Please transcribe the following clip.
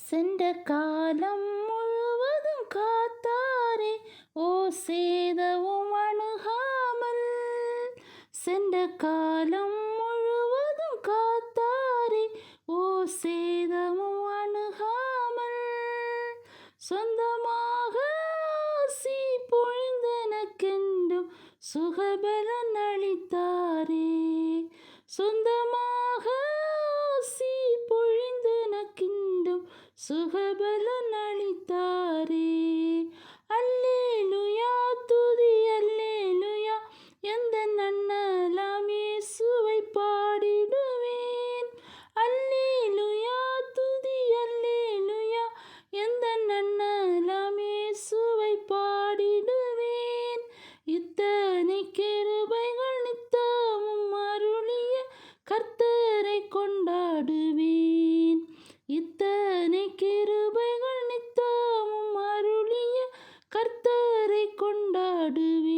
சென்ற காலம் முழுவதும் காத்தாரே, ஓ சேதவும் அணுகாமல். சென்ற காலம் முழுவதும் காத்தாரே, ஓ சேதமும் அணுகாமல். சொந்தமாக ஆசி பொழிந்தனக்கென்றும் சுகபலன் அளித்தாரே. சொந்தமாக ஆசி பொழிந்தனக்கென்றும் சுகபலன் அளித்தாரே. அல்லேலூயா துதி அல்லேலூயா, எந்தன் நன்னலாம் இயேசுவை பாடிடுவேன். அல்லேலூயா துதி அல்லேலூயா, எந்தன் நன்னலாம் இயேசுவை பாடிடுவேன். இத்தனை கிருபைகள் நித்தமும் அருளிய கர்த்தரை கொண்டாடுவேன். இத்தனை கிருபைகள் நித்தமும் அருளிய கர்த்தரை கொண்டாடுவேன்.